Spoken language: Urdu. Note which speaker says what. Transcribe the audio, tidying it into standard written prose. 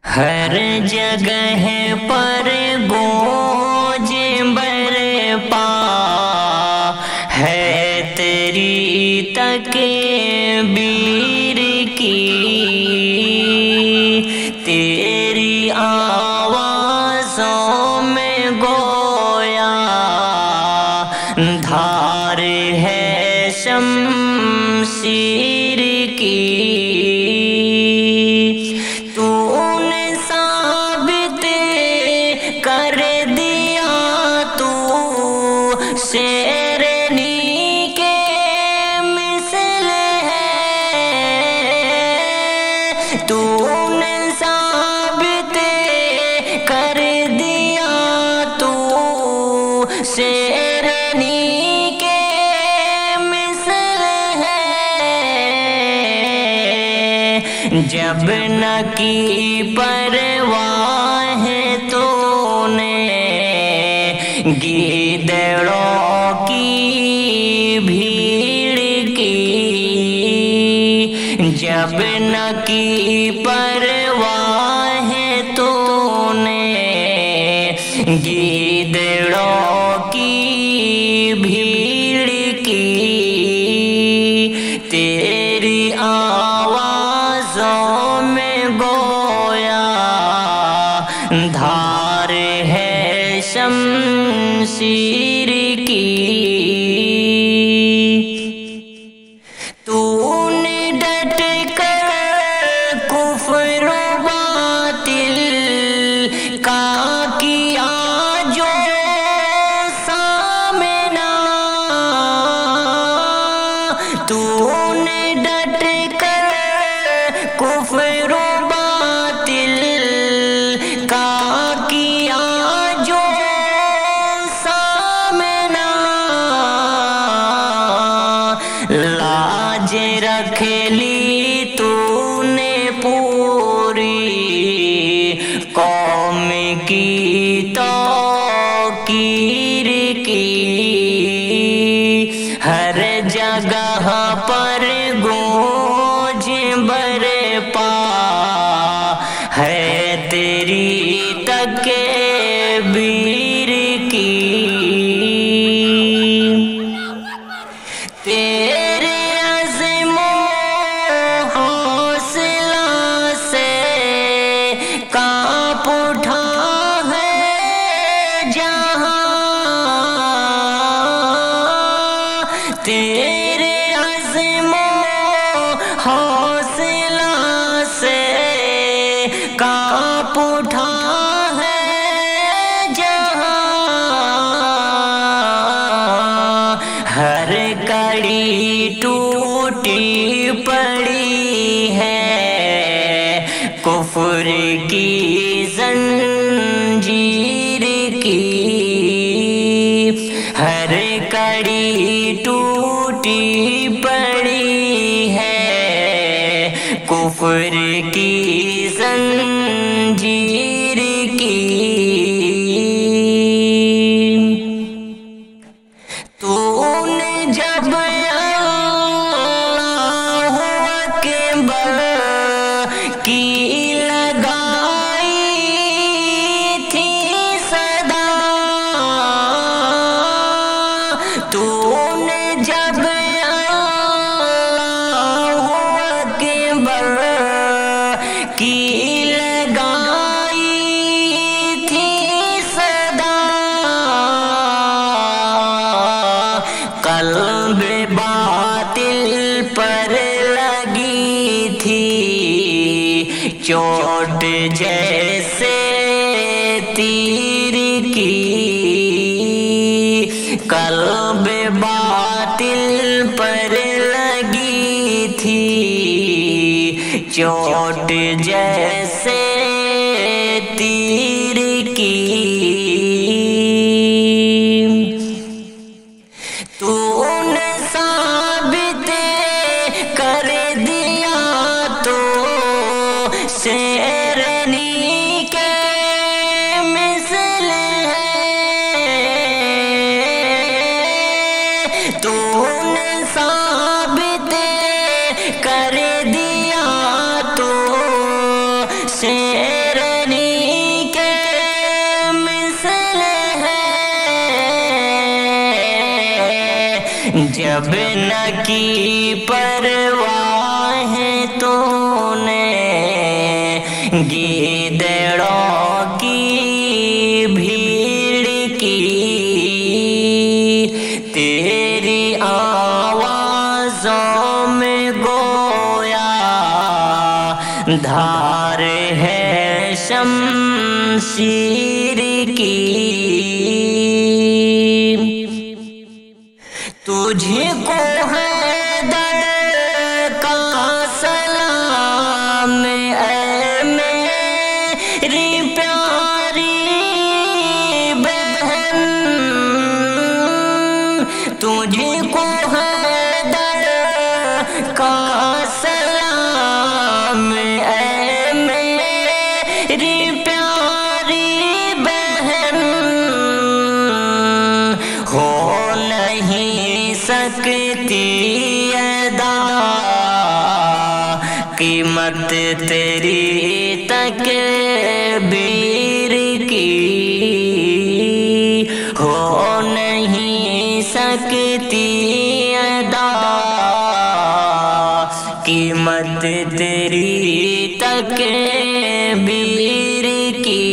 Speaker 1: ہر جگہ پر گونج برپا ہے تیری تکبیر کی، تیری آوازوں میں گویا دھار ہے شمشیر کی۔ شیرنی کے مثل ہے، تو نے ثابت کر دیا، تو شیرنی کے مثل ہے۔ جب نہ کی پرواہ ہے تو نے گیدڑوں کی بھیڑ کی، جب نہ کی پرواہ ہے تو نے گیدڑوں کی بھیڑ کی، تیری آوازوں میں گویا دھار ہے شمشیر کی۔ تو نے ڈٹ کر کفر و باطل کا کیا جو سامنا، تو نے ڈٹ کر کفر و باطل کا کیا جو لاج رکھ لی تو نے پوری قوم کی توقیر کی، ہر جگہ پر گونج برپا ہے تیری تکبیر کی، تیرے عزم و حوصلہ سے کانپ اٹھا ہے جہاں، تیرے عزم و حوصلہ سے کانپ اٹھا ہے جہاں، ہر کڑی ٹوٹی پڑی ہے کفر کی زنجیر کی، ہر کڑی ٹوٹی پڑی ہے کفر کی زنجیر کی، تو نے جب اللہ اکبر کی لگائی تھی صدا، تو نے جب اللہ اکبر کی لگائی تھی صدا، قلب باطل پر لگی تھی چوٹ جیسے تیر کی، قلب باطل پر لگی تھی چوٹ جیسے تیر کی، تو نے ثابت کر دیا، تو شیرنی کے مثل ہے، تو نے ثابت کر دیا، تو سے شیرنی کے مثل ہے، جب نہ کی پرواہ تو نے گیدڑوں کی بھیڑ کی، تیری آوازوں میں گویا دھار ہے شمشیر کی، تجھے کو حیدر کا سلام اے میری پیاری بہن، تجھے کو حیدر کا سلام اے میری پیاری بہن، ہو نہیں سکتی ادا قیمت تیری تکبیر کی، ہو نہیں سکتی ادا قیمت تیری تکبیر کی۔